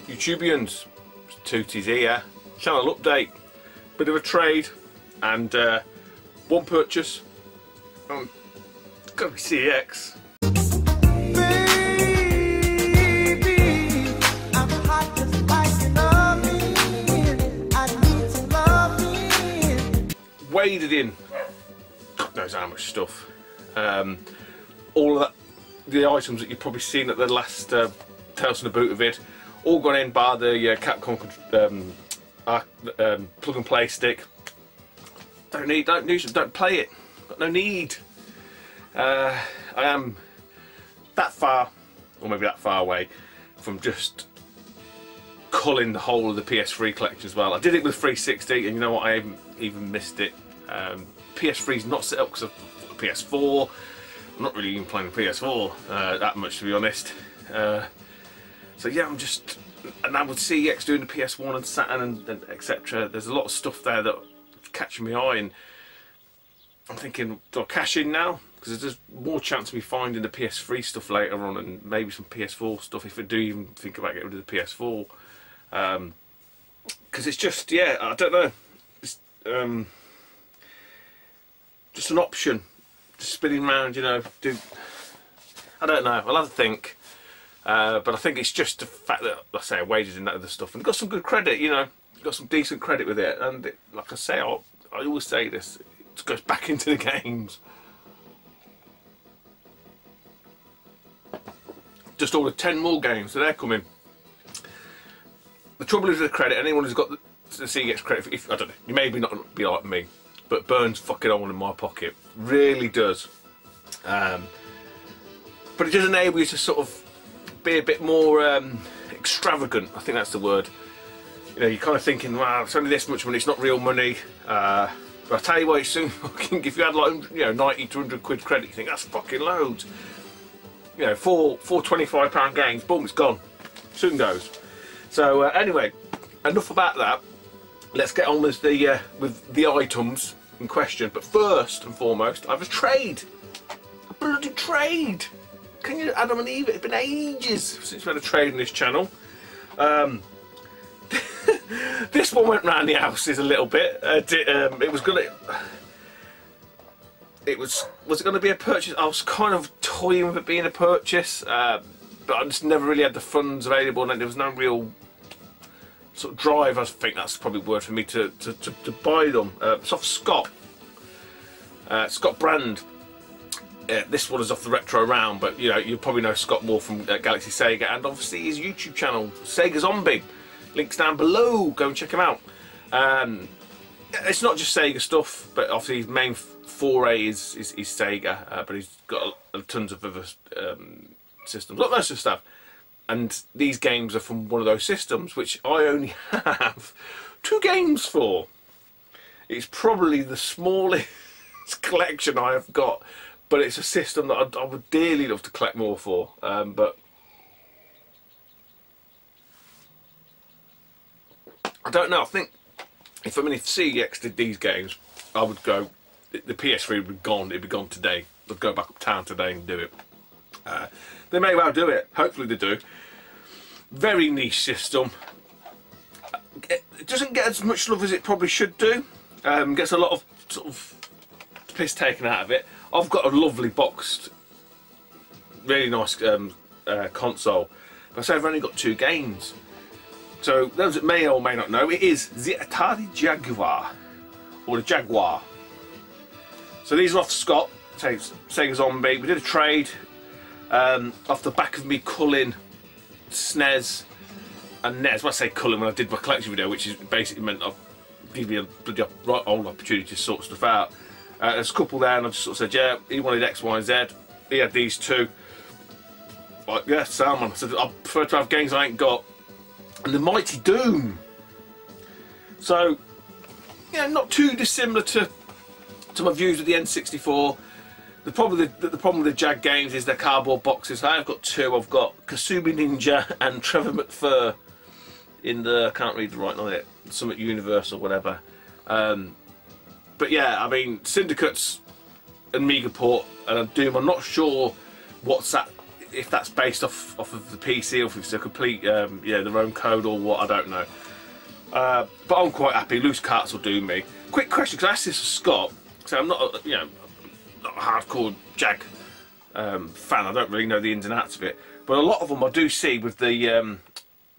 YouTubians, Tooties here, channel update, bit of a trade, and one purchase. Gotta be CX. Waded in, God knows how much stuff. All of that, the items that you've probably seen at the last Tales from the Boot vid, all gone in by the Capcom plug and play stick. Don't use it, don't play it. Got no need. I am that far, or maybe that far away, from just culling the whole of the PS3 collection as well. I did it with 360, and you know what? I haven't even missed it. PS3's not set up because of PS4. I'm not really even playing the PS4 that much, to be honest. So yeah, I'm just, and I would see CX doing the PS1 and Saturn and etc. There's a lot of stuff there that's catching my eye, and I'm thinking, do I cash in now? Because there's more chance of me finding the PS3 stuff later on, and maybe some PS4 stuff if I do even think about getting rid of the PS4. Because it's just, yeah, I don't know. It's just an option. Just spinning around, you know. I don't know. I'll have to think. But I think it's just the fact that, like I say, I waded in that other stuff and got some good credit, you know. Got some decent credit with it. And like I say, I always say this, it goes back into the games. Just ordered 10 more games, so they're coming. The trouble is with the credit, anyone who's got the CX credit, if I don't know, you may not be like me, but it burns fucking hole in my pocket. Really does. But it does enable you to sort of be a bit more extravagant, I think that's the word. You know, you're kind of thinking, wow, it's only this much money, it's not real money. But I tell you what, it's soon fucking, if you had like, you know, 90 to 100 quid credit, you think that's fucking loads. You know, four £25 games, boom, it's gone. Soon goes. So anyway, enough about that. Let's get on with the items in question. But first and foremost, I have a trade. A bloody trade. Can you, Adam and Eve? It's been ages since we had a trade in this channel. This one went round the houses a little bit. It was gonna. Was it going to be a purchase? I was kind of toying with it being a purchase, but I just never really had the funds available, and there was no real sort of drive. I think that's probably the word for me to buy them. It's off Scott Brand. This one is off the Retro Round, but you know, you probably know Scott more from Galaxy Sega, and obviously his YouTube channel, Sega Zombie. Links down below. Go and check him out. It's not just Sega stuff, but obviously his main foray is Sega, but he's got tons of other systems, lots of stuff. And these games are from one of those systems, which I only have 2 games for. It's probably the smallest collection I have got, but it's a system that I would dearly love to collect more for. But I don't know. I think if CEX did these games, I would go. The PS3 would be gone. It'd be gone today. They'd go back uptown today and do it. They may well do it. Hopefully they do. Very niche system. It doesn't get as much love as it probably should do. Gets a lot of sort of piss taken out of it. I've got a lovely boxed, really nice console. But I say I've only got 2 games. So those that may or may not know, it is the Atari Jaguar, or the Jaguar. So these are off Scott, Sega Zombie. We did a trade off the back of me culling SNES and NES. When I say culling, when I did my collection video, which is basically meant I'll give you a bloody right old opportunity to sort stuff out. There's a couple there, and I just sort of said, yeah, he wanted X, Y, and Z. He had these 2. Like, yeah, Salmon. I said, I prefer to have games I ain't got. And the Mighty Doom. So, yeah, not too dissimilar to my views with the N64. The problem with the Jag games is they're cardboard boxes. I've got 2. I've got Kasumi Ninja and Trevor McFur in the, I can't read the writing on it, Summit Universe or whatever. But yeah, I mean, Syndicates and Megaport and Doom, I'm not sure what's that. if that's based off of the PC or if it's a complete yeah, their own code or what, I don't know. But I'm quite happy. Loose carts will do me. Quick question, because I asked this to Scott. So I'm not, you know, not a hardcore Jag fan. I don't really know the ins and outs of it, but a lot of them I do see with the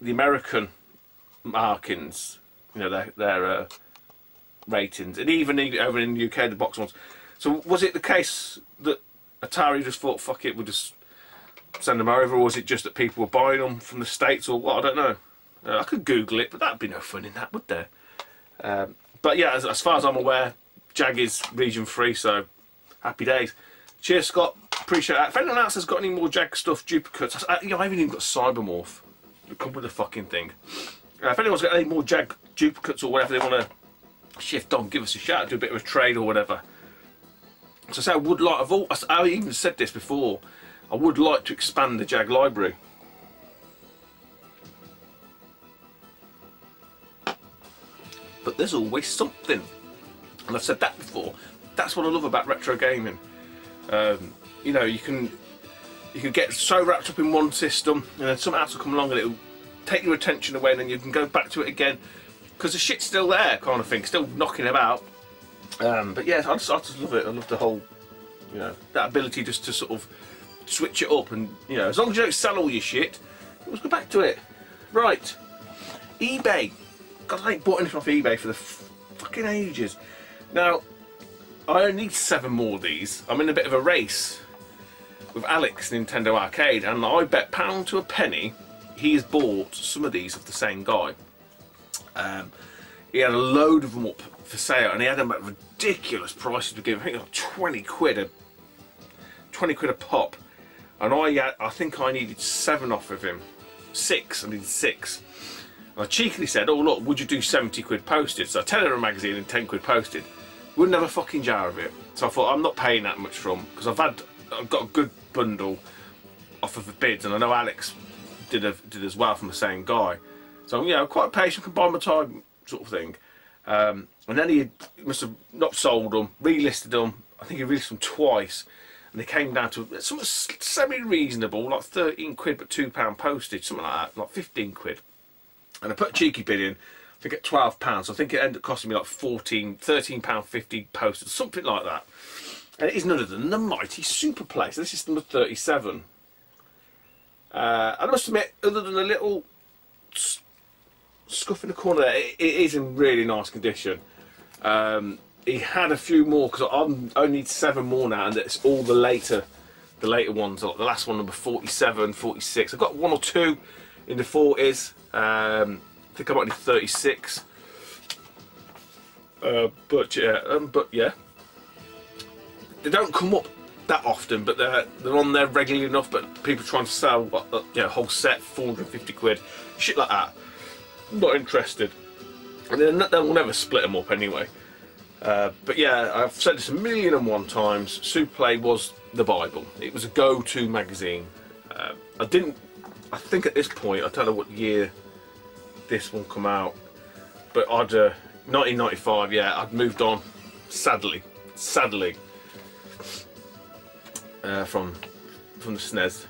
American markings. You know, their ratings, and even over in the UK, the box ones. So was it the case that Atari just thought, fuck it, we'll just send them over, or was it just that people were buying them from the States or what? I don't know. I could Google it, but that'd be no fun in that, would there? But yeah, as far as I'm aware, Jag is region free, so happy days. Cheers, Scott. Appreciate that. If anyone else has got any more Jag stuff, duplicates, you know, I haven't even got Cybermorph. It come with the fucking thing. If anyone's got any more Jag duplicates or whatever they want to shift on, give us a shout, do a bit of a trade or whatever. So I say I would like, I even said this before, I would like to expand the Jag library. But there's always something, and I've said that before. That's what I love about retro gaming. You know, you can get so wrapped up in one system, and then something else will come along and it'll take your attention away, and then you can go back to it again because the shit's still there, kind of thing, still knocking about. But yeah, I just love it. I love the whole, you know, that ability just to sort of switch it up, and you know, as long as you don't sell all your shit, let's go back to it. Right, eBay. God, I ain't bought anything off eBay for the fucking ages. Now, I only need 7 more of these. I'm in a bit of a race with Alex Nintendo Arcade, and I bet pound to a penny he has bought some of these of the same guy. He had a load of them up for sale, and he had them at ridiculous prices to give. I think like 20 quid a pop, and I think I needed 7 off of him. 6, I needed 6. I cheekily said, oh look, would you do 70 quid posted? So I tell her a magazine and 10 quid posted. Wouldn't have a fucking jar of it. So I thought, I'm not paying that much from, because I've got a good bundle off of the bids, and I know Alex did as well from the same guy. So you know, quite patient, can buy my time sort of thing. And then he must have not sold them, relisted them. I think he relisted them twice, and they came down to something semi-reasonable, like 13 quid but £2 postage, something like that, like 15 quid. And I put a cheeky bid in, I think at £12, so I think it ended up costing me like £13.50 postage, something like that. And it is none other than the mighty Super Play. So this is number 37. I must admit, other than a little scuff in the corner there, it is in really nice condition. He had a few more, because I only need 7 more now, and it's all the later ones. Like the last one, number 47, 46. I've got 1 or 2 in the 40s. I think I might need 36. But yeah, they don't come up that often, but they're on there regularly enough. But people trying to sell you know, whole set 450 quid, shit like that. I'm not interested, and then they'll never split them up anyway. But yeah, I've said this 1,000,001 times. Superplay was the Bible. It was a go-to magazine. I think at this point, I don't know what year this one come out, but 1995. Yeah, I'd moved on, sadly, from the SNES,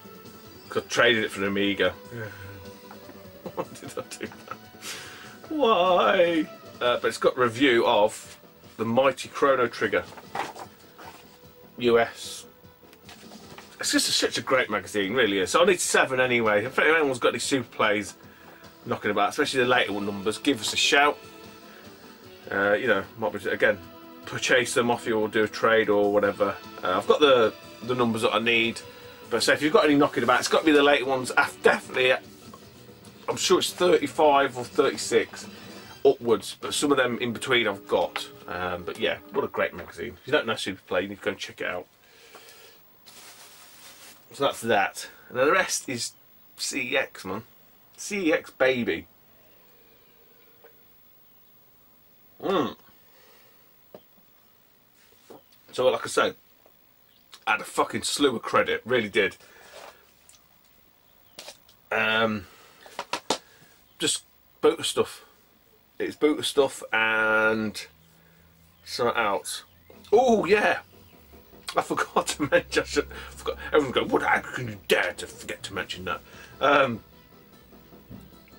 because I traded it for an Amiga. Why did I do that? Why? But it's got a review of the mighty Chrono Trigger US. It's just such a great magazine, really is. So I need 7 anyway. If anyone's got any Super Plays knocking about, especially the later one numbers, give us a shout. You know, might be, again, purchase them off you or do a trade or whatever. I've got the numbers that I need, but so if you've got any knocking about, it's got to be the later ones. Definitely, I'm sure it's 35 or 36 upwards, but some of them in between I've got. But yeah, what a great magazine. If you don't know Super Play, you need to go and check it out. So that's that. And then the rest is CEX, man. CEX, baby. So like I said, I had a fucking slew of credit, really did. Just boot of stuff. It's boot of stuff and something else. Oh yeah, I forgot to mention. Everyone's going, "What? How can you dare to forget to mention that?"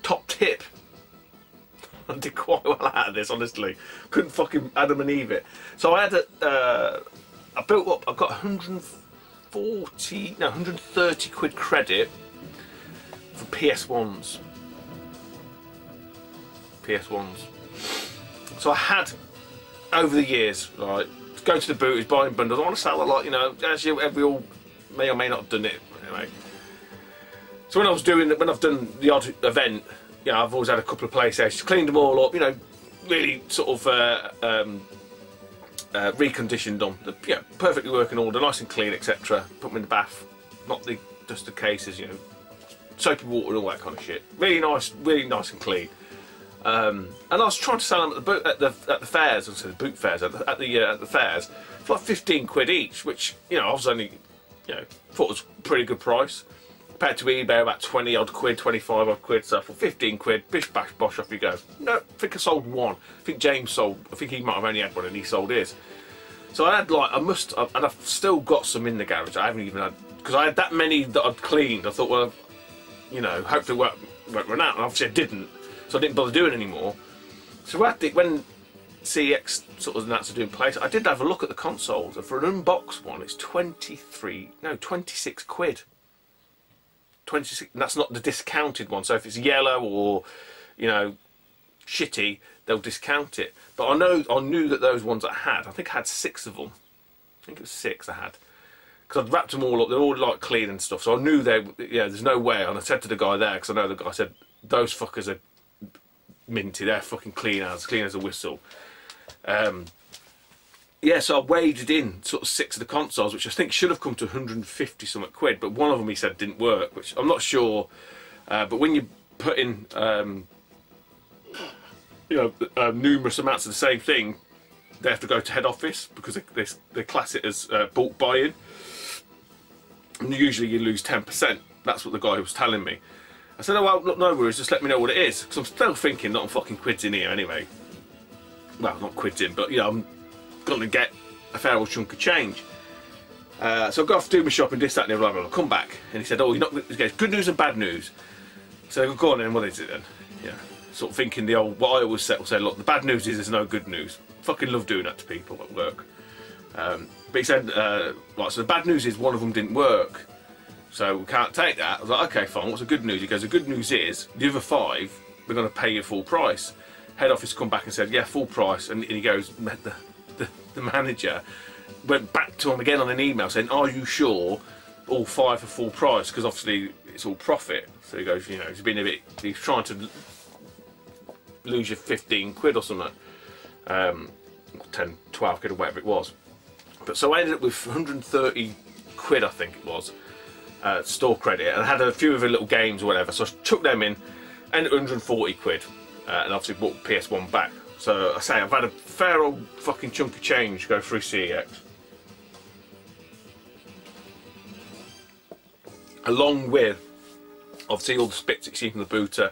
Top tip. I did quite well out of this, honestly. Couldn't fucking Adam and Eve it. So I had I built up. I got 130 quid credit for PS1s. So I had, over the years, like, going to the booties, buying bundles. I want to sell a lot, you know, as we all may or may not have done it anyway. So when I've done the odd event, you know, I've always had a couple of PlayStations, cleaned them all up, you know, really sort of reconditioned them, yeah, perfectly working order, nice and clean, etc. Put them in the bath, not the dusted cases, you know, soapy water and all that kind of shit. Really nice and clean. And I was trying to sell them at the fairs, the boot fairs, at the fairs, for like 15 quid each, which, you know, I was only, you know, thought was a pretty good price. Compared to eBay, about 20 odd quid, 25 odd quid, so for 15 quid, bish bash bosh, off you go. No, I think I sold one. I think James sold, I think he might have only had one and he sold his. So I had like, and I've still got some in the garage. I haven't even had, because I had that many that I'd cleaned. I thought, well, you know, hopefully it won't run out, and obviously I didn't. So I didn't bother doing it anymore. So when CX sort of announced to do in place, I did have a look at the consoles, and for an unboxed one, it's 26 quid. 26, and that's not the discounted one. So if it's yellow or, you know, shitty, they'll discount it. But I knew that those ones I think I had 6 of them. I think it was 6 I had. Because I'd wrapped them all up, they're all like clean and stuff. So I knew there's no way. And I said to the guy there, because I know the guy, I said, those fuckers are minty, they're fucking clean as a whistle. Yeah, so I waded in sort of 6 of the consoles, which I think should have come to 150 something quid, but one of them he said didn't work, which I'm not sure. But when you put in, you know, numerous amounts of the same thing, they have to go to head office because they class it as bulk buying, and usually you lose 10%. That's what the guy was telling me. I said, oh well, look, no worries, just let me know what it is, because I'm still thinking that I'm fucking quids in here anyway. Well, not quids in, but you know, I'm going to get a fair old chunk of change. So I go off to do my shopping, this, that and the other, I'll come back, and he said, oh, you're not, he goes, good news and bad news. So I go on then, what is it then? Yeah, sort of thinking the old, what I always say, look, the bad news is there's no good news. Fucking love doing that to people at work. But he said, right, so the bad news is one of them didn't work, so we can't take that. I was like, okay, fine, what's the good news? He goes, the good news is, the other 5, we're going to pay you full price. Head office come back and said, yeah, full price, and he goes, the manager went back to him again on an email saying, are you sure all 5 are full price? Because obviously it's all profit. So he goes, you know, he's trying to lose you 15 quid or something. 10, 12 quid or whatever it was. But so I ended up with 130 quid, I think it was, store credit, and I had a few of the little games or whatever, so I took them in, ended up 140 quid, and obviously bought PS1 back. So I say I've had a fair old fucking chunk of change go through CEX. Along with obviously all the spits that you see from the booter.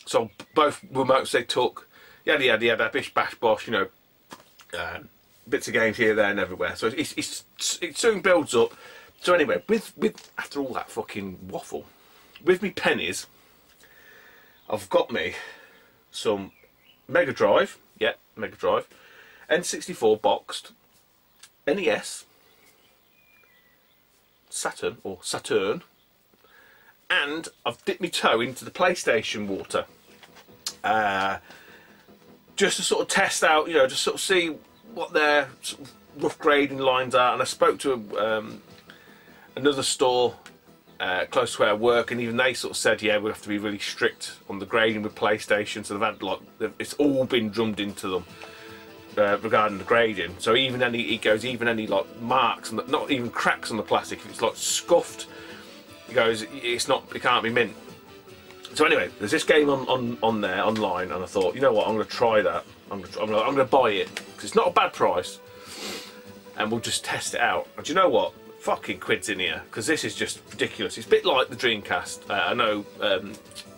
So both remotes they took, yada yada yada, bish bash bosh, you know, bits of games here, there and everywhere. So it soon builds up. So anyway, with after all that fucking waffle, with me pennies, I've got me some Mega Drive, yeah, Mega Drive, N64 boxed, NES, Saturn, and I've dipped my toe into the PlayStation water, just to sort of test out, you know, just sort of see what their sort of rough grading lines are. And I spoke to another store close to where I work, and even they sort of said, yeah, we'll have to be really strict on the grading with PlayStation. So they've had like, it's all been drummed into them regarding the grading. So even any like marks, and not even cracks on the plastic, if it's like scuffed, he goes, it can't be mint. So anyway, there's this game on there online, and I thought, you know what, I'm going to try that. I'm going to buy it because it's not a bad price, and we'll just test it out. And do you know what? Fucking quids in here, because this is just ridiculous. It's a bit like the Dreamcast. I know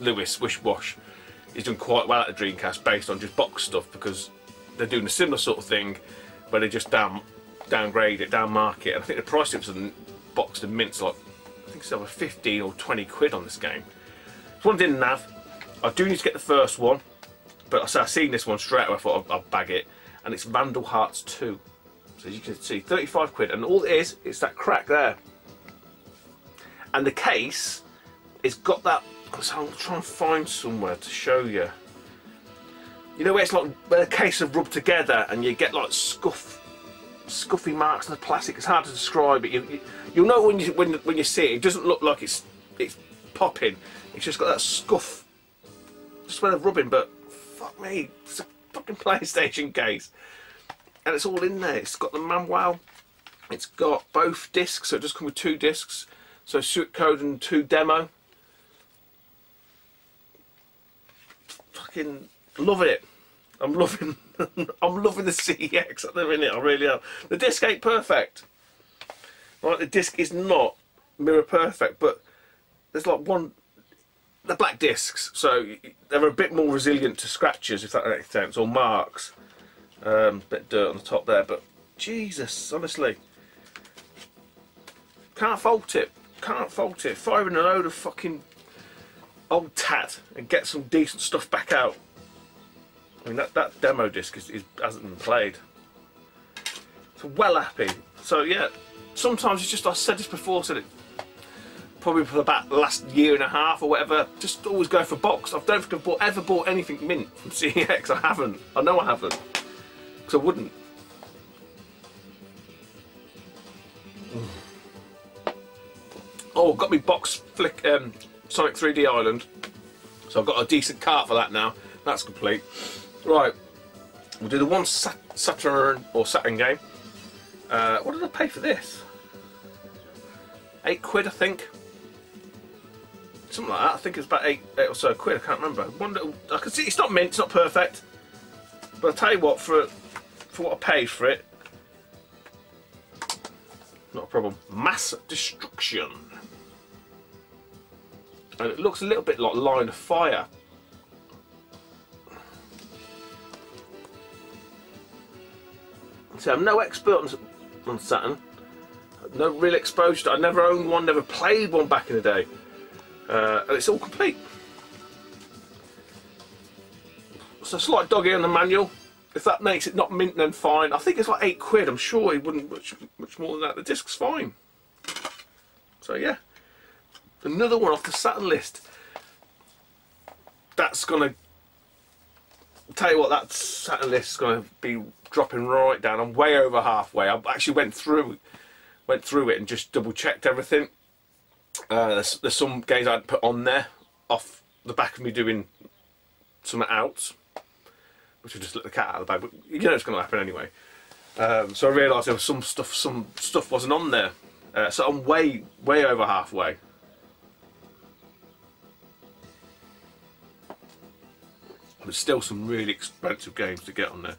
Lewis Wish Wash is doing quite well at the Dreamcast based on just box stuff, because they're doing a similar sort of thing where they just damn downgrade it, downmark it. And I think the price difference of the box to mint's like, I think it's over 15 or 20 quid on this game. It's one I didn't have. I do need to get the first one, but I seen this one straight away. I thought I'd bag it, and it's Vandal Hearts 2. So as you can see, 35 quid, and all it is that crack there. And the case, it's got that. So I'll try and find somewhere to show you. You know where it's like where the case are rubbed together, and you get like scuffy marks on the plastic. It's hard to describe it. You'll know when you see it. It doesn't look like it's popping. It's just got that scuff. Just where they're rubbing, but fuck me, it's a fucking PlayStation case, and it's all in there. It's got the manual. It's got both discs, so it does come with 2 discs. So suit code and 2 demo. Fucking love it. I'm loving I'm loving the CX at the minute. I really am. The disc ain't perfect. Right, the disc is not mirror perfect, but there's like the black discs, so they're a bit more resilient to scratches, if that makes sense, or marks. Bit of dirt on the top there, but Jesus, honestly, can't fault it. Can't fault it. Firing a load of fucking old tat and get some decent stuff back out. I mean, that demo disc hasn't been played. So well happy. So yeah, sometimes it's just, I said this before, said it probably for about the last year and a half or whatever, just always go for box. I don't think I've ever bought anything mint from CEX. I haven't. I know I haven't. Because I wouldn't. Oh, got me box flick Sonic 3D Island. So I've got a decent cart for that now. That's complete. Right, we'll do the one Saturn game. What did I pay for this? 8 quid, I think. Something like that. I think it's about 8 or so quid. I can't remember. I can see it's not mint. It's not perfect. But I'll tell you what, for what I paid for it, not a problem. Mass Destruction. And it looks a little bit like Line of Fire. So I'm no expert on Saturn. No real exposure. I never owned one, never played one back in the day. And it's all complete. So slight doggy on the manual. If that makes it not mint, then fine. I think it's like 8 quid. I'm sure it wouldn't much more than that. The disc's fine. So yeah, another one off the Saturn list. That's gonna tell you what, that Saturn list is gonna be dropping right down. I'm way over halfway. I actually went through it and just double checked everything. There's some games I hadn't put on there off the back of me doing some outs, which will just let the cat out of the bag, but you know it's going to happen anyway. So I realised there was some stuff wasn't on there. So I'm way over halfway. There's still some really expensive games to get on there,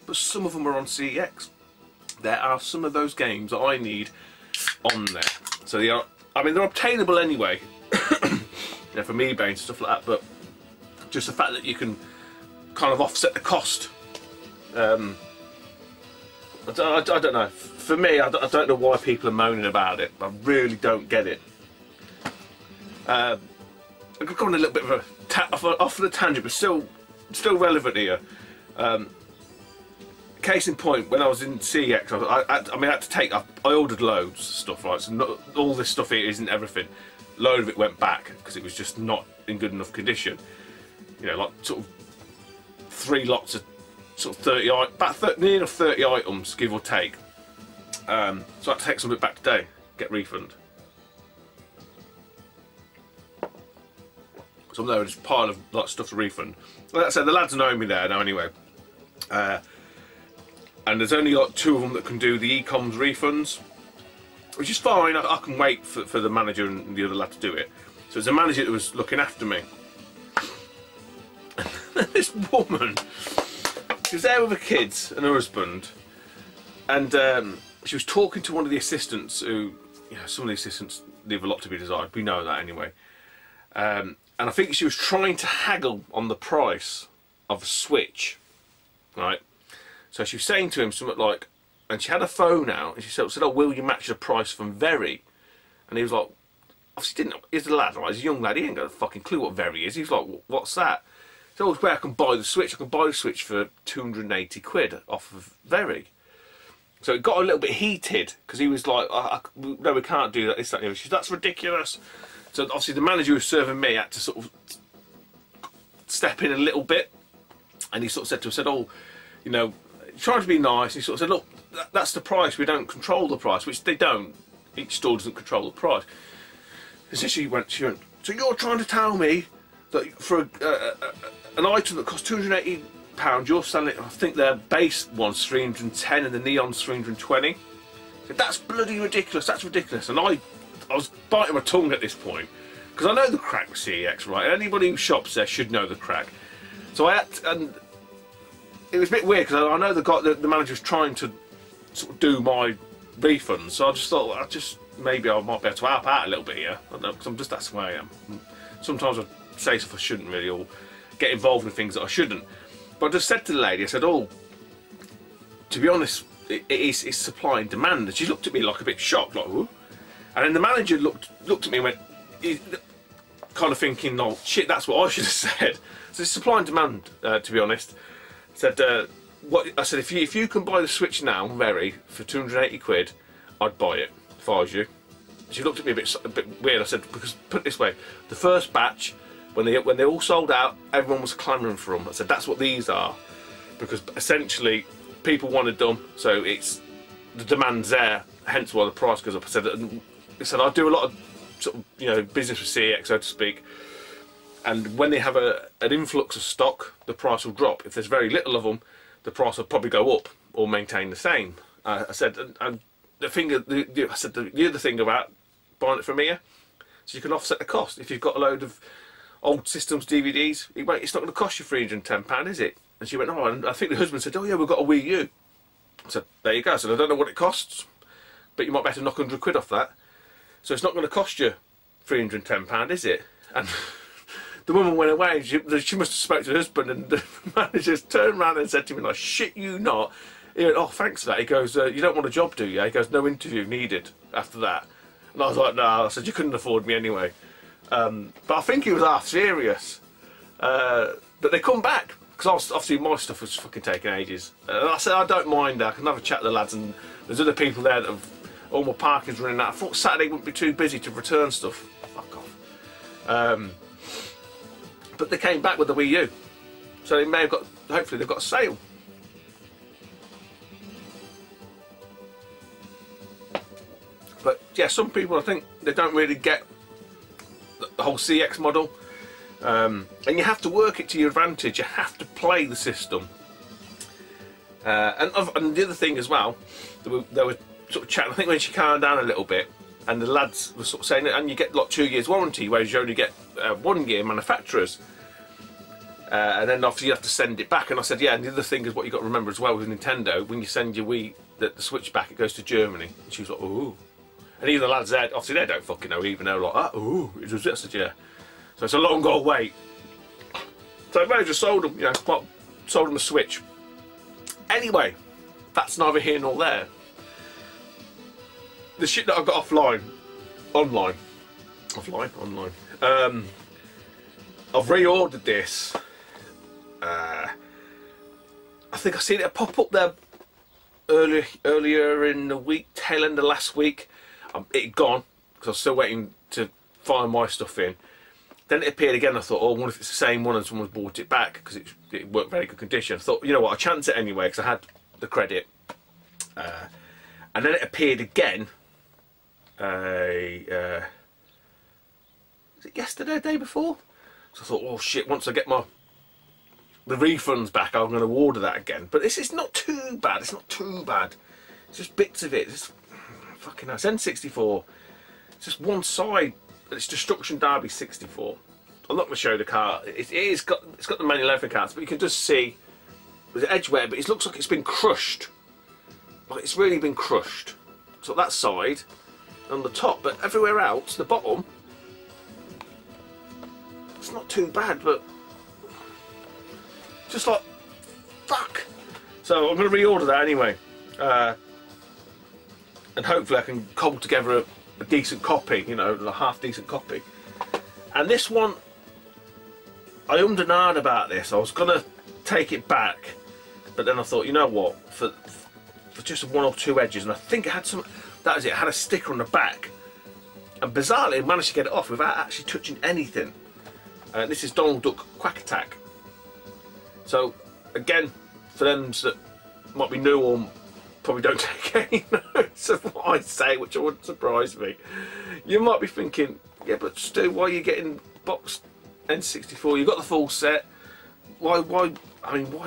but some of them are on CEX. There are some of those games that I need on there. So they are, I mean, they're obtainable anyway, you know, from eBay and stuff like that, but just the fact that you can kind of offset the cost. I don't know. For me, I don't know why people are moaning about it. I really don't get it. I've gone a little bit of off the tangent, but still relevant here. Case in point, when I was in CEX, I mean, I had to take. I ordered loads of stuff, right? So not, all this stuff here isn't everything. A load of it went back because it was just not in good enough condition. You know, like sort of 3 lots of sort of 30, about near enough 30 items, give or take. So I had to take some of it back today, get refund. So I'm there with this pile of like stuff to refund. Like I said, the lads know me there now anyway. And there's only like 2 of them that can do the e-coms refunds, which is fine. I can wait for the manager and the other lad to do it. So it's a manager that was looking after me. This woman, she was there with her kids and her husband, and she was talking to one of the assistants who, you know, some of the assistants leave a lot to be desired. We know that anyway. And I think she was trying to haggle on the price of a Switch, right? So she was saying to him something like, and she had a phone out, and she said, "Oh, will you match the price from Very?" And he was like, obviously didn't. He's a lad, right? He's a young lad. He ain't got a fucking clue what Very is. He was like, "What's that?" So, "Oh, where I can buy the Switch. I can buy the Switch for 280 quid off of Very." So it got a little bit heated because he was like, "No, we can't do that." This, that, and the other. She said, "That's ridiculous." So obviously the manager who was serving me had to sort of step in a little bit, and he sort of said to her, "Oh, you know, trying to be nice." He sort of said, "Look, that's the price. We don't control the price," which they don't. Each store doesn't control the price. And so she went, "So you're trying to tell me that for an item that costs £280, you're selling it? I think their base one's 310 and the neon's 320. So that's bloody ridiculous. That's ridiculous." And I was biting my tongue at this point because I know the crack with CEX, right? Anybody who shops there should know the crack. So I had to, and it was a bit weird because I know the manager was trying to sort of do my refunds. So I just thought, maybe I might be able to help out a little bit here. I don't know, because that's the way I am. Sometimes I say stuff I shouldn't really, or get involved in things that I shouldn't. But I just said to the lady, I said, "Oh, to be honest, it's supply and demand." And she looked at me like a bit shocked, like, "Ooh." And then the manager looked at me and went, kind of thinking, "Oh shit, that's what I should have said." So it's supply and demand, to be honest. Said, I said, if you can buy the Switch now, Very, for 280 quid, I'd buy it if I was you. She looked at me a bit weird. I said, because put it this way, the first batch, when they all sold out, everyone was clamouring for them. I said, that's what these are, because essentially people wanted them, so the demand's there, hence why the price goes up. I said I do a lot of sort of business with CEX, so to speak, and when they have an influx of stock, the price will drop. If there's very little of them, the price will probably go up or maintain the same. I said, and I said the other thing about buying it from here, so you can offset the cost. If you've got a load of old systems DVDs, it's not going to cost you £310, is it? And she went, "Oh," and I think the husband said, "Oh yeah, we've got a Wii U." I said, "There you go." I said, "I don't know what it costs, but you might better knock 100 quid off that. So it's not going to cost you £310, is it?" And the woman went away. She must have spoke to her husband, and the manager turned around and said to me, "I shit you not." He went, "Oh, thanks for that." He goes, "You don't want a job, do you?" He goes, "No interview needed after that." And I was like, "No." I said, "You couldn't afford me anyway." But I think he was half serious. But they come back, because obviously my stuff was fucking taking ages. And I said, "I don't mind, I can have a chat with the lads, and there's other people there that have, all my parking's running out." I thought Saturday wouldn't be too busy to return stuff. Fuck off. But they came back with the Wii U. So they may have got, hopefully they've got a sale. But yeah, some people, I think, they don't really get the whole CX model. And you have to work it to your advantage. You have to play the system. And the other thing as well, they were sort of chatting, I think when she calmed down a little bit, and the lads were sort of saying, and you get like 2 years warranty, whereas you only get 1 year manufacturers. And then obviously you have to send it back. And I said, yeah, and the other thing is what you got to remember as well with Nintendo, when you send your Wii, the Switch back, it goes to Germany. And she was like, "Ooh." And even the lads there, obviously they don't fucking know, even though like, "Ooh, it was just," I said, "Yeah." So it's a long old wait. So I may have just sold them, sold them a Switch. Anyway, that's neither here nor there. The shit that I got online. I've reordered this. I think I seen it pop up there earlier in the week, tail end of last week. It had gone because I was still waiting to find my stuff in. Then it appeared again. I thought, oh, I wonder if it's the same one and someone's bought it back, because it worked very good condition. I thought, you know what, I'll chance it anyway because I had the credit. And then it appeared again. Was it yesterday, the day before? So I thought, oh shit, once I get the refunds back, I'm going to order that again. But this is not too bad. It's not too bad. It's just bits of it. It's fucking nice. N64. It's just one side. It's Destruction Derby 64. I'm not going to show the car. It's got the manual leather cards, but you can just see there's edgeware, but it looks like it's been crushed. Like it's really been crushed. So that side, on the top, but everywhere else, the bottom, it's not too bad, but just like fuck. So I'm going to reorder that anyway. and hopefully I can cobble together a decent copy, you know, a half decent copy. And this one, I ummed and ahed about this. I was gonna take it back, but then I thought, you know what, for just one or two edges, and I think it had some, that was it, it had a sticker on the back, and bizarrely I managed to get it off without actually touching anything. This is Donald Duck Quack Attack. So again, for them that might be new or probably don't take any notes of what I say, which wouldn't surprise me, you might be thinking, yeah, but Stu, why are you getting boxed N64? You've got the full set. Why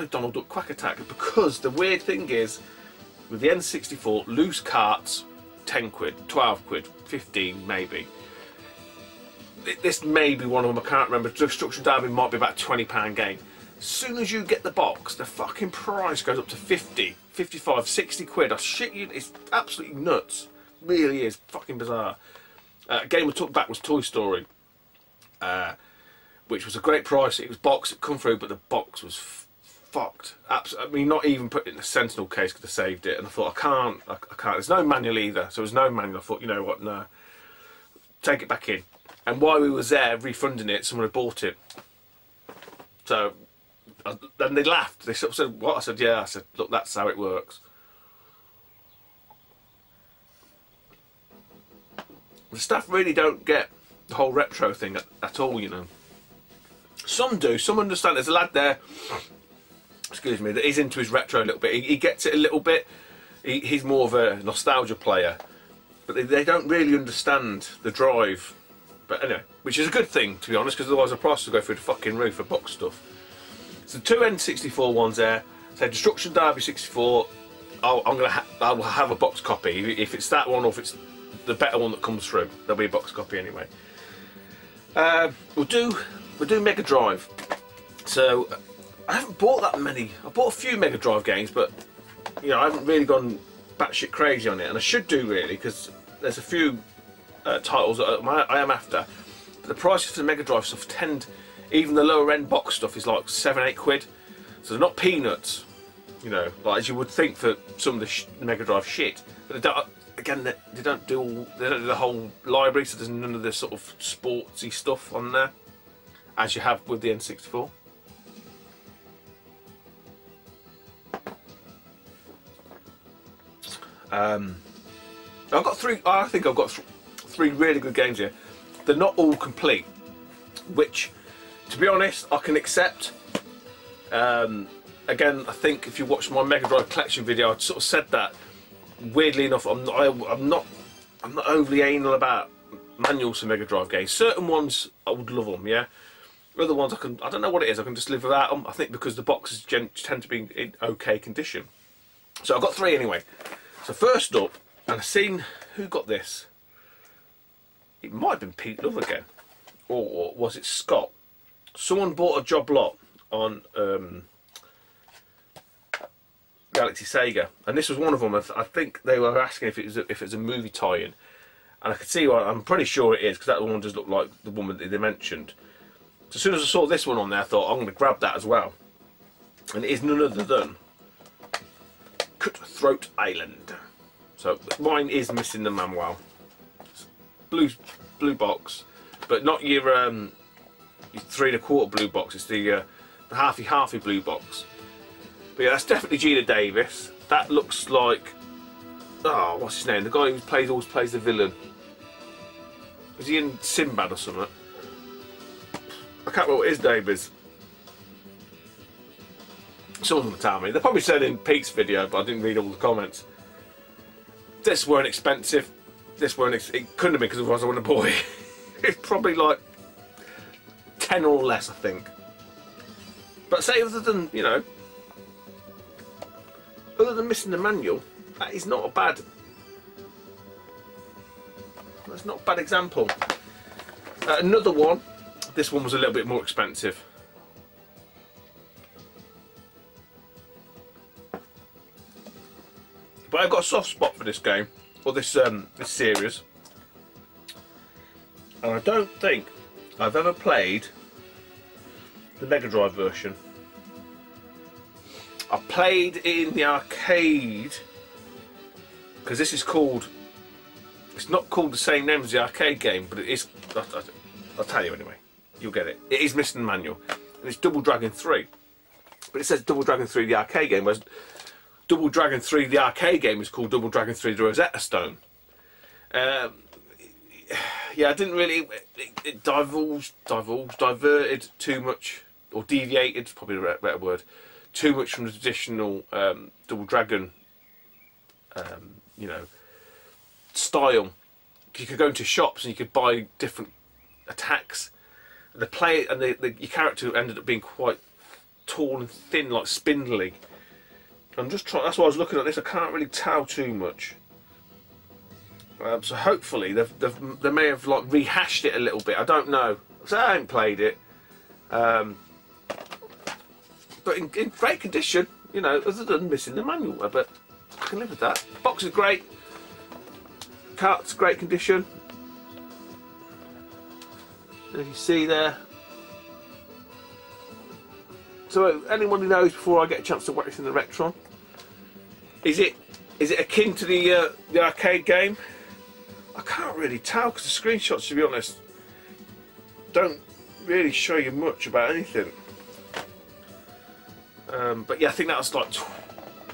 Donald Duck Quack Attack? Because the weird thing is, with the N64, loose carts, 10 quid, 12 quid, 15 maybe. This may be one of them, I can't remember. Destruction Derby might be about £20 game. As soon as you get the box, the fucking price goes up to 50, 55, 60 quid. I shit you, it's absolutely nuts. Really is fucking bizarre. A game we took back was Toy Story, which was a great price. It was boxed, it come through, but the box was fucked. I mean, not even put it in a Sentinel case could have saved it. And I thought, I can't. There's no manual either, so there's no manual. I thought, you know what, no, take it back in. And while we was there refunding it, someone had bought it. So then they laughed. They sort of said, what? I said, yeah. I said, look, that's how it works. The staff really don't get the whole retro thing at all, you know. Some do, some understand. There's a lad there, excuse me, that is into his retro a little bit. He gets it a little bit. He's more of a nostalgia player. But they don't really understand the drive. But anyway, which is a good thing, to be honest, because otherwise the price will go through the fucking roof for box stuff. So two N64 ones there. So Destruction Derby 64, I will have a box copy. If it's that one or if it's the better one that comes through, there'll be a box copy anyway. We'll do Mega Drive. So I haven't bought that many. I bought a few Mega Drive games, but you know, I haven't really gone batshit crazy on it, and I should do really, because there's a few titles that I am after. But the prices for the Mega Drive stuff tend, even the lower end box stuff is like 7-8 quid. So they're not peanuts, you know, like as you would think for some of the Mega Drive shit. But they don't, again, they don't do the whole library, so there's none of this sort of sportsy stuff on there, as you have with the N64. I've got three. I think I've got three really good games here. They're not all complete, which, to be honest, I can accept. Again, I think if you watched my Mega Drive collection video, I sort of said that. Weirdly enough, I'm not overly anal about manuals for Mega Drive games. Certain ones I would love them, yeah. Other ones I don't know what it is. I can just live without them. I think because the boxes tend to be in okay condition. So I've got three anyway. So first up, and I've seen who got this. It might have been Pete Love again, or was it Scott? Someone bought a job lot on Galaxy Sega, and this was one of them. I think they were asking if it was a movie tie-in, and I could see why. I'm pretty sure it is, because that one just looked like the woman that they mentioned. So as soon as I saw this one on there, I thought I'm going to grab that as well, and it is none other than Cutthroat Island. So mine is missing the manual. Blue box, but not your 3 1/4 blue box. It's the halfy blue box. But yeah, that's definitely Gina Davis. That looks like, oh, what's his name? The guy who always plays the villain. Is he in Sinbad or something? I can't remember what his name is. Someone will tell me. They probably said in Pete's video, but I didn't read all the comments. This weren't expensive. This weren't. It couldn't have been, because otherwise I wouldn't have bought it. It's probably like 10 or less, I think. But say, other than, you know, other than missing the manual, that is not a bad. That's not a bad example. Another one. This one was a little bit more expensive. But I've got a soft spot for this game, or this this series, and I don't think I've ever played the Mega Drive version. I played it in the arcade because this is called, it's not called the same name as the arcade game, but it is, I'll tell you anyway, you'll get it. It is missing the manual, and it's Double Dragon 3. But it says Double Dragon 3 the arcade game, whereas Double Dragon 3 the arcade game is called Double Dragon 3 the Rosetta Stone. Yeah, I didn't really, it diverted too much, or deviated, probably a better word, too much from the traditional Double Dragon, you know, style. You could go into shops and you could buy different attacks. The play and your character ended up being quite tall and thin, like spindly. I'm just trying. That's why I was looking at this. I can't really tell too much. So hopefully they may have like rehashed it a little bit. I don't know. So I haven't played it. But in great condition, you know, other than missing the manual. But I can live with that. Box is great. Cart's great condition. As you see there. So anyone who knows, before I get a chance to watch this in the Retron, is it akin to the arcade game? I can't really tell because the screenshots, to be honest, don't really show you much about anything. But yeah, I think that's like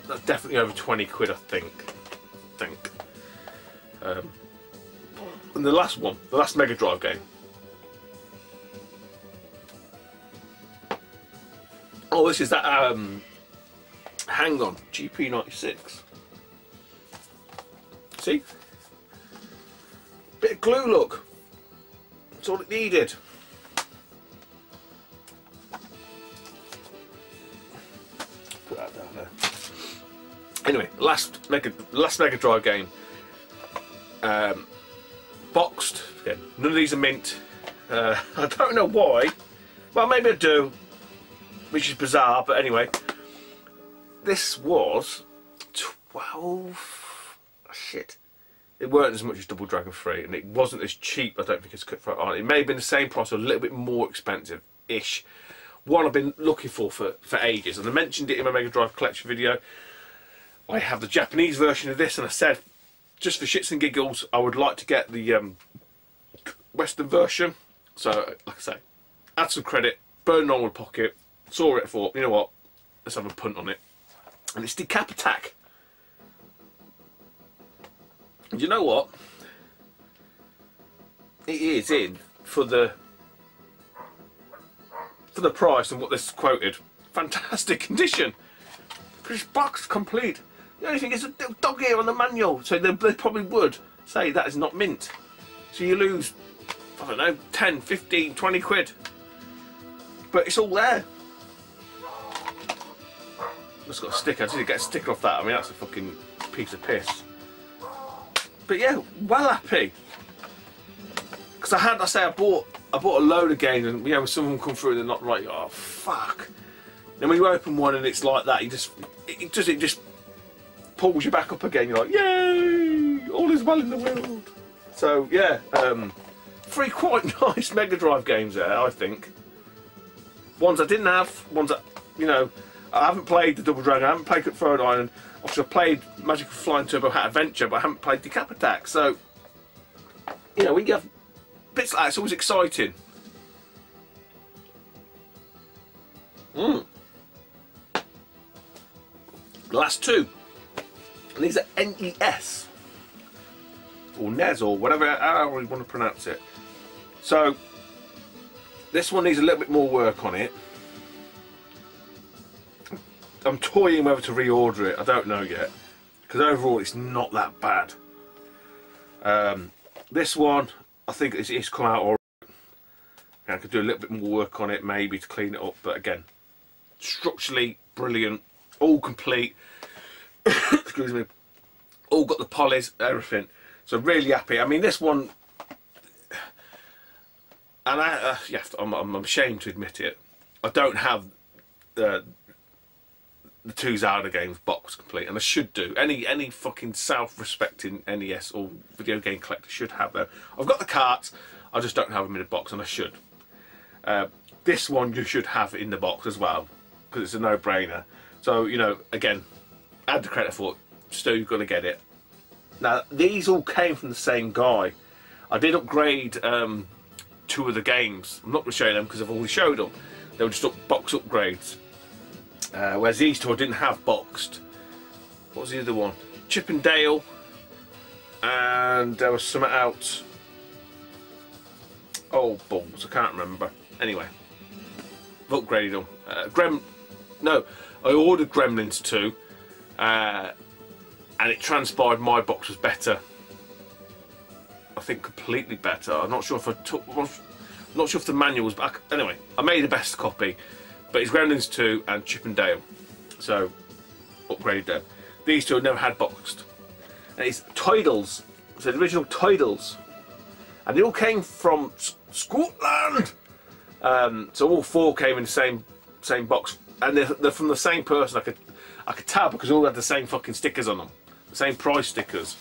that's definitely over 20 quid, I think. And the last one, the last Mega Drive game. Oh, this is that. Hang on, GP96. See, bit of glue. Look, that's all it needed. Put that down there. Anyway, last Mega Drive game. Boxed. Again, none of these are mint. I don't know why. Well, maybe I do, which is bizarre. But anyway, this was 12. Shit. It weren't as much as Double Dragon 3, and it wasn't as cheap. I don't think it's Cutthroat on. It may have been the same price, or a little bit more expensive-ish. One I've been looking for ages, and I mentioned it in my Mega Drive collection video. I have the Japanese version of this, and I said, just for shits and giggles, I would like to get the Western version. So, like I say, add some credit, burn on with pocket, saw it, thought, you know what, let's have a punt on it. And it's Decap Attack. And you know what? It is in for the price and what this quoted. Fantastic condition. British box complete. The only thing is a little dog ear on the manual, so they probably would say that is not mint. So you lose, I don't know, 10, 15, 20 quid. But it's all there. It's got a sticker. I just need to get a sticker off that. I mean, that's a fucking piece of piss. But yeah, well happy. Because I bought a load of games, and you know, when some of them come through and they're not right, oh fuck. Then when you open one and it's like that, it just pulls you back up again. You're like, yay, all is well in the world. So yeah, 3 quite nice Mega Drive games there, I think. Ones I didn't have, ones that, you know, I haven't played the Double Dragon, I haven't played Cutthroat Island. Obviously, I've played Magical Flying Turbo Hat Adventure, but I haven't played Decap Attack. So, you know, when you have bits like that, it's always exciting. The last two. And these are NES. Or NES, or whatever, however you want to pronounce it. So, this one needs a little bit more work on it. I'm toying whether to reorder it, I don't know yet. Because overall it's not that bad. This one, I think it's come out alright. I could do a little bit more work on it maybe to clean it up, but again, structurally brilliant, all complete. Excuse me. All got the polys, everything. So really happy. I mean, this one, and yeah, I'm ashamed to admit it, I don't have the two Zelda games box complete, and I should do. Any fucking self-respecting NES or video game collector should have them. I've got the carts, I just don't have them in a box, and I should. This one you should have in the box as well, because it's a no-brainer. So, you know, again, add the credit for it. Stu, you're going to get it. Now these all came from the same guy. I did upgrade 2 of the games. I'm not going to show you them because I've already showed them. They were just box upgrades. Whereas these 2 I didn't have boxed. What was the other one? Chip and Dale, and there was something else. Oh balls, I can't remember. Anyway, I've upgraded them. No, I ordered Gremlins 2, and it transpired my box was better. I think completely better. I'm not sure if I'm not sure if the manual was back. Anyway, I made the best copy, but it's Gremlins 2 and Chip and Dale, so upgraded them. These 2 I never had boxed, and it's Tidals. So the original Tidals, and they all came from Scotland. So all 4 came in the same box, and they're from the same person. I could tell because they all had the same fucking stickers on them, the same price stickers.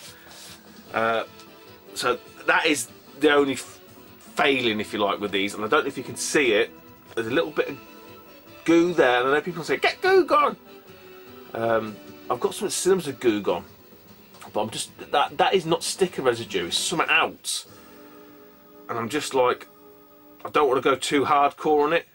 So that is the only failing, if you like, with these. And I don't know if you can see it. There's a little bit of goo there, and I know people say, "Get goo gone." I've got something similar to goo gone, but I'm just that is not sticker residue. It's something else, and I'm just like, I don't want to go too hardcore on it.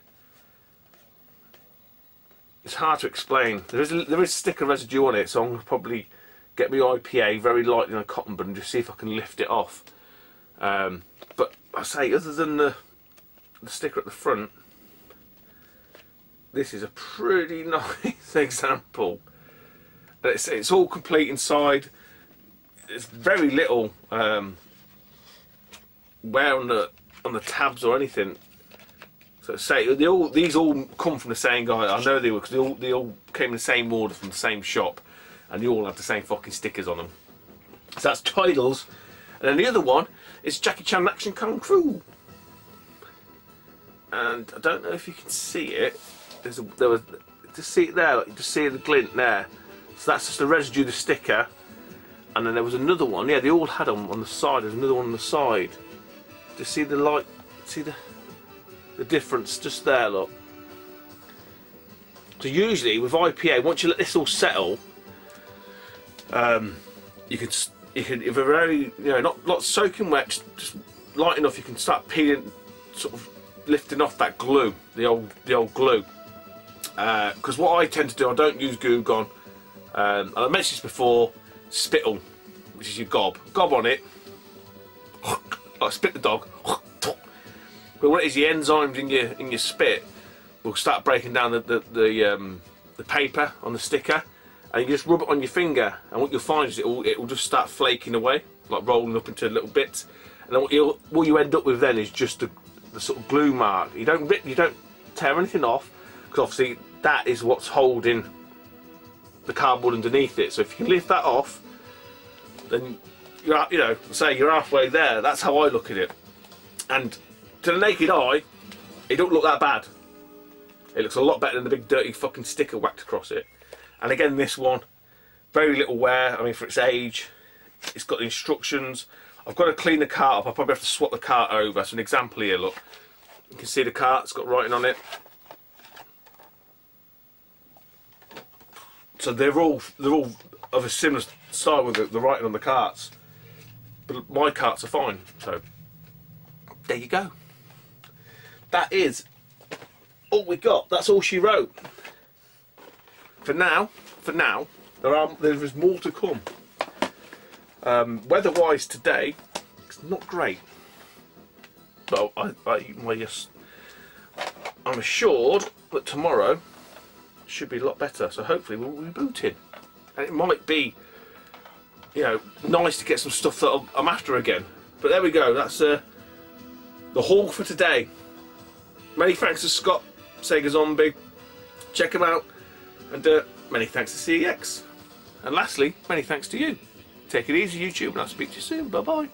It's hard to explain. There is sticker residue on it, so I'm going to probably get my IPA very lightly on a cotton bud and just see if I can lift it off. But I say, other than the sticker at the front, this is a pretty nice example. It's all complete inside. There's very little wear on the tabs or anything. So say these all come from the same guy. I know they were, because they all came in the same order from the same shop, and they all have the same fucking stickers on them. So that's Tidals, and then the other one is Jackie Chan Action Kung Fu. And I don't know if you can see it. There was just see it there. You just see the glint there. So that's just the residue of the sticker. And then there was another one. Yeah, they all had them on the side. There's another one on the side. Just see the light. See the difference just there. Look. So usually with IPA, once you let this all settle, you can if they're very, not soaking wet, just light enough, you can start peeling, sort of lifting off that glue, the old glue. Because what I tend to do, I don't use Goo Gone. I mentioned this before. Spittle, which is your gob on it. I spit the dog. But what it is, the enzymes in your spit will start breaking down the paper on the sticker, and you just rub it on your finger, and what you'll find is it will just start flaking away, like rolling up into little bits. And then what you end up with then is just the sort of glue mark. You don't tear anything off, because obviously that is what's holding the cardboard underneath it. So if you can lift that off, then you're halfway there. That's how I look at it. And to the naked eye, it don't look that bad. It looks a lot better than the big dirty fucking sticker whacked across it. And again, this one, very little wear. I mean, for its age, it's got the instructions. I've got to clean the cart up. I probably have to swap the cart over. So an example here, look. You can see the cart's got writing on it. So they're all of a similar style with the writing on the carts. But my carts are fine. So there you go. That is all we got. That's all she wrote. For now, there is more to come. Weather-wise today, it's not great. But I'm assured that tomorrow should be a lot better. So hopefully we'll be booting, and it might be, nice to get some stuff that I'm after again. But there we go. That's the haul for today. Many thanks to Scott, Sega Zombie. Check him out. And many thanks to CEX. And lastly, many thanks to you. Take it easy, YouTube, and I'll speak to you soon. Bye bye.